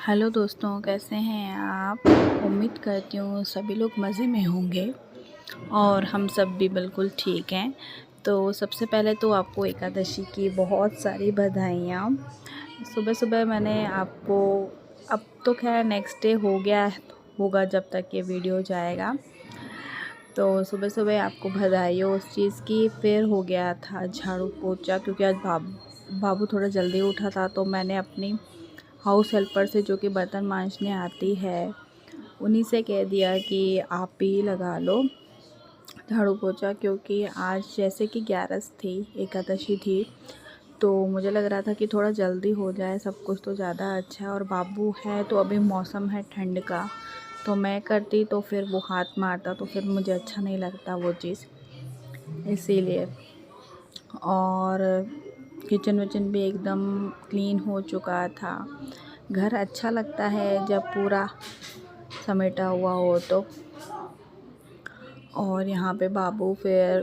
Hello दोस्तों, कैसे हैं आप। उम्मीद करती हूँ सभी लोग मज़े में होंगे और हम सब भी बिल्कुल ठीक हैं। तो सबसे पहले तो आपको एकादशी की बहुत सारी बधाइयाँ। सुबह सुबह मैंने आपको, अब तो खैर नेक्स्ट डे हो गया होगा जब तक ये वीडियो जाएगा, तो सुबह सुबह आपको बधाई हो उस चीज़ की। फिर हो गया था झाड़ू पोछा, क्योंकि आज बाबू थोड़ा जल्दी उठा था, तो मैंने अपनी हाउस हेल्पर से, जो कि बर्तन मांजने आती है, उन्हीं से कह दिया कि आप ही लगा लो झाड़ू पोछा, क्योंकि आज जैसे कि 11 थी, एकादशी थी, तो मुझे लग रहा था कि थोड़ा जल्दी हो जाए सब कुछ तो ज़्यादा अच्छा है। और बाबू है तो अभी मौसम है ठंड का, तो मैं करती तो फिर वो हाथ मारता, तो फिर मुझे अच्छा नहीं लगता वो चीज़, इसीलिए। और किचन विचन भी एकदम क्लीन हो चुका था। घर अच्छा लगता है जब पूरा समेटा हुआ हो तो। और यहाँ पे बाबू फिर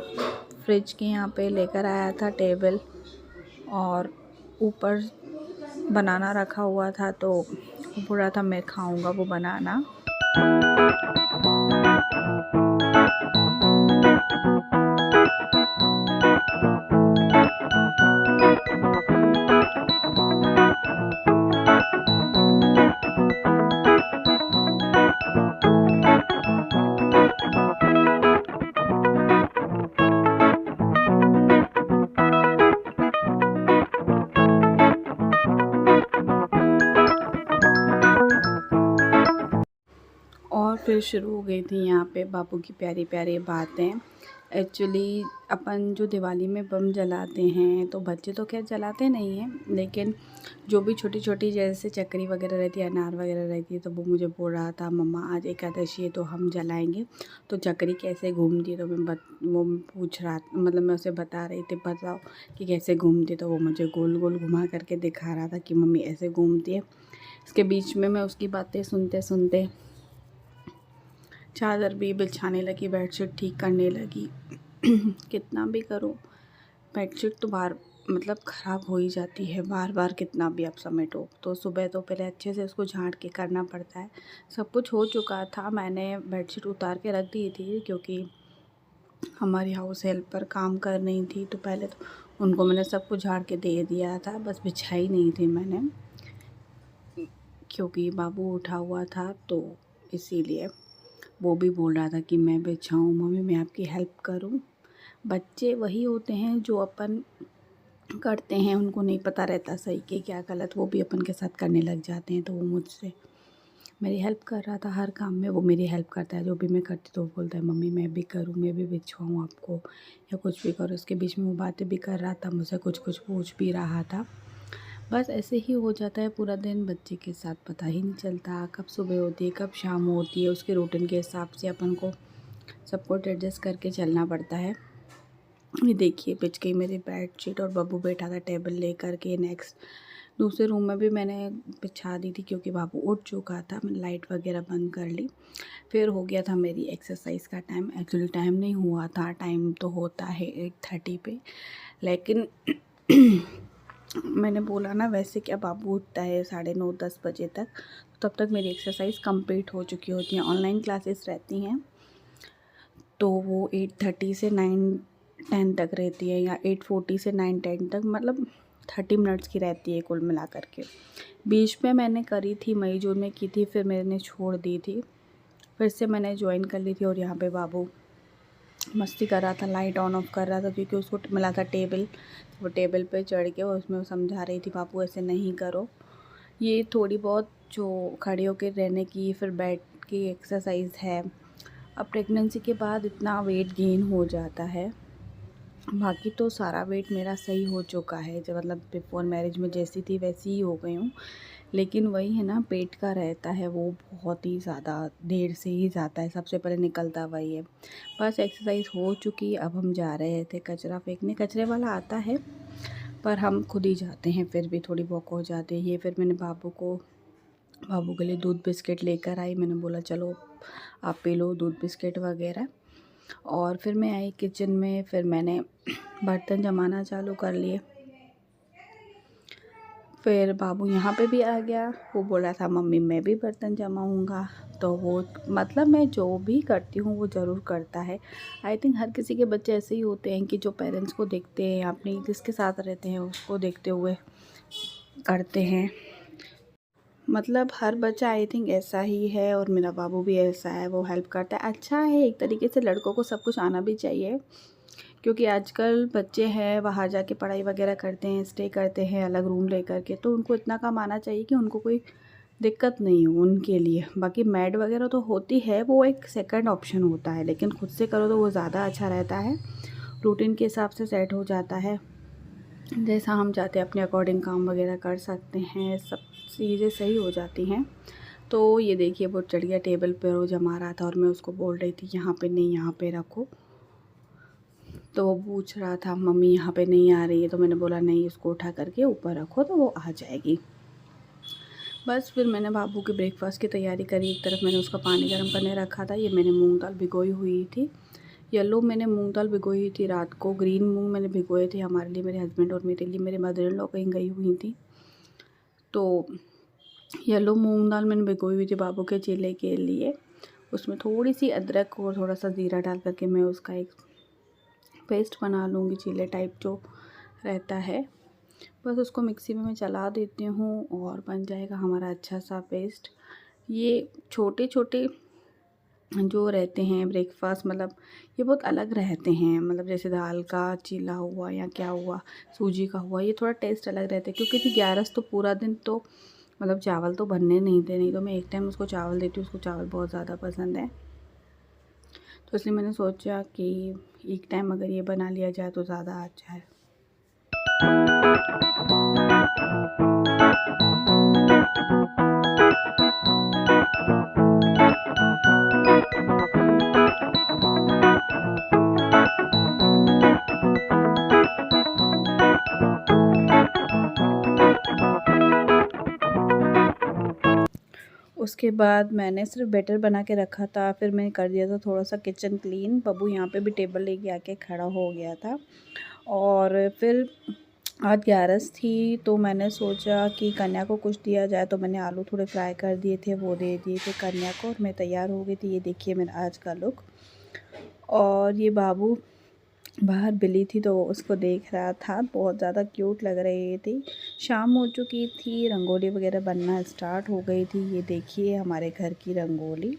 फ्रिज के यहाँ पे लेकर आया था टेबल, और ऊपर बनाना रखा हुआ था, तो वो बोल रहा था मैं खाऊंगा वो बनाना। और फिर शुरू हो गई थी यहाँ पे बाबू की प्यारी प्यारी बातें। एक्चुअली अपन जो दिवाली में बम जलाते हैं, तो बच्चे तो खैर जलाते नहीं हैं, लेकिन जो भी छोटी छोटी जैसे चक्री वगैरह रहती है, अनार वगैरह रहती है, तो वो मुझे बोल रहा था मम्मा आज एकादशी है तो हम जलाएंगे। तो चक्री कैसे घूमती है, तो वो पूछ रहा, मतलब मैं उसे बता रही थी बताओ कि कैसे घूमती है, तो वो मुझे गोल गोल घुमा करके दिखा रहा था कि मम्मी ऐसे घूमती है। इसके बीच में मैं उसकी बातें सुनते सुनते चादर भी बिछाने लगी, बेडशीट ठीक करने लगी। कितना भी करो, बेडशीट तो बार मतलब ख़राब हो ही जाती है, बार बार कितना भी आप समेटो। तो सुबह तो पहले अच्छे से उसको झाड़ के करना पड़ता है। सब कुछ हो चुका था, मैंने बेडशीट उतार के रख दी थी, क्योंकि हमारी हाउस हेल्पर काम कर रही थी, तो पहले तो उनको मैंने सब कुछ झाड़ के दे दिया था, बस बिछाई नहीं थी मैंने, क्योंकि बाबू उठा हुआ था, तो इसीलिए। वो भी बोल रहा था कि मैं बिछाऊँ मम्मी, मैं आपकी हेल्प करूँ। बच्चे वही होते हैं जो अपन करते हैं, उनको नहीं पता रहता सही के क्या गलत, वो भी अपन के साथ करने लग जाते हैं। तो वो मुझसे मेरी हेल्प कर रहा था हर काम में, वो मेरी हेल्प करता है, जो भी मैं करती तो वो बोलता है मम्मी मैं भी करूँ, मैं भी बिछवाऊँ आपको, या कुछ भी करो। उसके बीच में वो बातें भी कर रहा था, मुझसे कुछ कुछ पूछ भी रहा था। बस ऐसे ही हो जाता है पूरा दिन बच्चे के साथ, पता ही नहीं चलता कब सुबह होती है कब शाम होती है। उसके रूटीन के हिसाब से अपन को सब कुछ एडजस्ट करके चलना पड़ता है। ये देखिए बिछ गई मेरी बेडशीट, और बाबू बैठा था टेबल लेकर के। नेक्स्ट दूसरे रूम में भी मैंने बिछा दी थी, क्योंकि बाबू उठ चुका था, मैंने लाइट वगैरह बंद कर ली। फिर हो गया था मेरी एक्सरसाइज का टाइम। एक्चुअली टाइम नहीं हुआ था, टाइम तो होता है 8:30 पे, लेकिन मैंने बोला ना, वैसे क्या बाबू उठता है 9:30-10 बजे तक, तब तक मेरी एक्सरसाइज कंप्लीट हो चुकी होती है। ऑनलाइन क्लासेस रहती हैं, तो वो 8:30 से 9-10 तक रहती है, या 8:40 से 9-10 तक, मतलब 30 मिनट्स की रहती है कुल मिला करके। बीच में मैंने करी थी, मई जून में की थी, फिर मैंने छोड़ दी थी, फिर से मैंने ज्वाइन कर ली थी। और यहाँ पे बाबू मस्ती कर रहा था, लाइट ऑन ऑफ कर रहा था, क्योंकि उसको मिला था टेबल, वो टेबल पे चढ़ के उसमें वो समझा रही थी बाबू ऐसे नहीं करो। ये थोड़ी बहुत जो खड़े होकर रहने की, फिर बैठ की एक्सरसाइज है। अब प्रेगनेंसी के बाद इतना वेट गेन हो जाता है, बाकी तो सारा वेट मेरा सही हो चुका है, जो मतलब बिफोर मैरिज में जैसी थी वैसी ही हो गई हूँ। लेकिन वही है ना, पेट का रहता है वो बहुत ही ज़्यादा देर से ही जाता है, सबसे पहले निकलता वही है। बस एक्सरसाइज हो चुकी, अब हम जा रहे थे कचरा फेंकने। कचरे वाला आता है पर हम खुद ही जाते हैं, फिर भी थोड़ी वॉक हो जाती है। फिर मैंने बाबू के लिए दूध बिस्किट लेकर आई, मैंने बोला चलो आप पी लो दूध बिस्किट वगैरह। और फिर मैं आई किचन में, फिर मैंने बर्तन जमाना चालू कर लिए। फिर बाबू यहाँ पे भी आ गया। वो बोल रहा था मम्मी मैं भी बर्तन जमाऊँगा। तो वो मतलब मैं जो भी करती हूँ वो ज़रूर करता है। आई थिंक हर किसी के बच्चे ऐसे ही होते हैं कि जो पेरेंट्स को देखते हैं, अपनी जिसके साथ रहते हैं उसको देखते हुए करते हैं। मतलब हर बच्चा आई थिंक ऐसा ही है, और मेरा बाबू भी ऐसा है, वो हेल्प करता है। अच्छा है, एक तरीके से लड़कों को सब कुछ आना भी चाहिए, क्योंकि आजकल बच्चे हैं बाहर जाके पढ़ाई वगैरह करते हैं, स्टे करते हैं अलग रूम लेकर के, तो उनको इतना काम आना चाहिए कि उनको कोई दिक्कत नहीं हो उनके लिए। बाकी मैड वगैरह तो होती है, वो एक सेकंड ऑप्शन होता है, लेकिन खुद से करो तो वो ज़्यादा अच्छा रहता है। रूटीन के हिसाब से सेट हो जाता है, जैसा हम चाहते हैं अपने अकॉर्डिंग काम वगैरह कर सकते हैं, सब चीज़ें सही हो जाती हैं। तो ये देखिए वो चढ़ गया टेबल पर, वो जमा रहा था और मैं उसको बोल रही थी यहाँ पे नहीं, यहाँ पे रखो। तो वो पूछ रहा था मम्मी यहाँ पे नहीं आ रही है, तो मैंने बोला नहीं, इसको उठा करके ऊपर रखो तो वो आ जाएगी। बस फिर मैंने बाबू के ब्रेकफास्ट की तैयारी करी। एक तरफ मैंने उसका पानी गर्म करने रखा था। ये मैंने मूंग दाल भिगोई हुई थी, येलो मैंने मूंग दाल भिगोई हुई थी रात को, ग्रीन मूंग मैंने भिगोए थे हमारे लिए, मेरे हस्बैंड और मेरे लिए। मेरे मदर इन लॉ कहीं गई हुई थी, तो येलो मूंग दाल मैंने भिगोई हुई थी बाबू के चीले के लिए। उसमें थोड़ी सी अदरक और थोड़ा सा ज़ीरा डाल करके मैं उसका एक पेस्ट बना लूँगी, चीले टाइप जो रहता है। बस उसको मिक्सी में मैं चला देती हूँ और बन जाएगा हमारा अच्छा सा पेस्ट। ये छोटे छोटे जो रहते हैं ब्रेकफास्ट, मतलब ये बहुत अलग रहते हैं, मतलब जैसे दाल का चीला हुआ या क्या हुआ, सूजी का हुआ, ये थोड़ा टेस्ट अलग रहता है। क्योंकि थी 11 तो पूरा दिन तो मतलब चावल तो बनने नहीं थे, नहीं तो मैं एक टाइम उसको चावल देती हूँ, उसको चावल बहुत ज़्यादा पसंद है। तो इसलिए मैंने सोचा कि एक टाइम अगर ये बना लिया जाए तो ज़्यादा अच्छा है। उसके बाद मैंने सिर्फ बैटर बना के रखा था, फिर मैंने कर दिया था थोड़ा सा किचन क्लीन। बब्बू यहाँ पे भी टेबल लेके आके खड़ा हो गया था। और फिर आज 11 थी, तो मैंने सोचा कि कन्या को कुछ दिया जाए, तो मैंने आलू थोड़े फ्राई कर दिए थे, वो दे दिए थे कन्या को, और मैं तैयार हो गई थी। ये देखिए मेरा आज का लुक। और ये बाबू बाहर बिल्ली थी तो उसको देख रहा था, बहुत ज़्यादा क्यूट लग रही थी। शाम हो चुकी थी, रंगोली वगैरह बनना स्टार्ट हो गई थी। ये देखिए हमारे घर की रंगोली,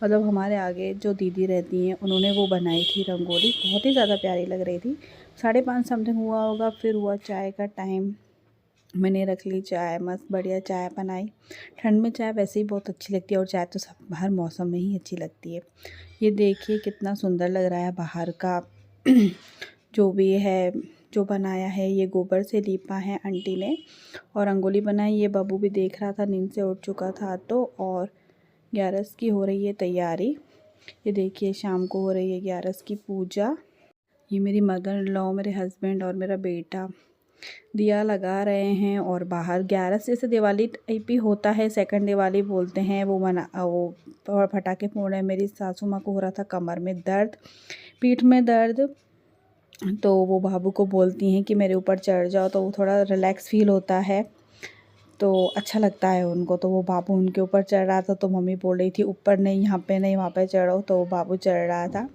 मतलब हमारे आगे जो दीदी रहती हैं उन्होंने वो बनाई थी रंगोली, बहुत ही ज़्यादा प्यारी लग रही थी। 5:30 समथिंग हुआ होगा। फिर हुआ चाय का टाइम, मैंने रख ली चाय, मस्त बढ़िया चाय बनाई। ठंड में चाय वैसे ही बहुत अच्छी लगती है, और चाय तो सब हर मौसम में ही अच्छी लगती है। ये देखिए कितना सुंदर लग रहा है बाहर का जो भी है, जो बनाया है ये गोबर से लीपा है आंटी ने, और रंगोली बनाई। ये बाबू भी देख रहा था, नींद से उठ चुका था तो। और 11 की हो रही है तैयारी। ये देखिए शाम को हो रही है 11 की पूजा। ये मेरी मदर इन लॉ, मेरे हस्बैंड और मेरा बेटा दिया लगा रहे हैं। और बाहर 11 जैसे दिवाली टाइप ही होता है, सेकंड दिवाली बोलते हैं, वो फटाके फोड़ रहे हैं। मेरी सासू माँ को हो रहा था कमर में दर्द, पीठ में दर्द, तो वो बाबू को बोलती हैं कि मेरे ऊपर चढ़ जाओ, तो वो थोड़ा रिलैक्स फील होता है, तो अच्छा लगता है उनको। तो वो बाबू उनके ऊपर चढ़ रहा था, तो मम्मी बोल रही थी ऊपर नहीं, यहाँ पे नहीं, वहाँ पे चढ़ो। तो वो बाबू चढ़ रहा था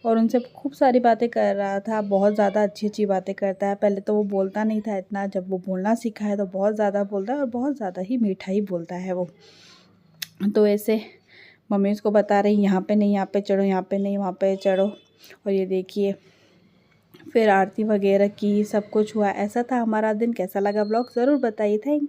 और उनसे खूब सारी बातें कर रहा था। बहुत ज़्यादा अच्छी अच्छी बातें करता है। पहले तो वो बोलता नहीं था इतना, जब वो बोलना सीखा है तो बहुत ज़्यादा बोलता है, और बहुत ज़्यादा ही मीठा ही बोलता है वो। तो ऐसे मम्मी उसको बता रही यहाँ पे नहीं, यहाँ पे चढ़ो, यहाँ पे नहीं, वहाँ पे चढ़ो। और ये देखिए फिर आरती वगैरह की, सब कुछ हुआ। ऐसा था हमारा दिन। कैसा लगा ब्लॉग ज़रूर बताइए। Thank you.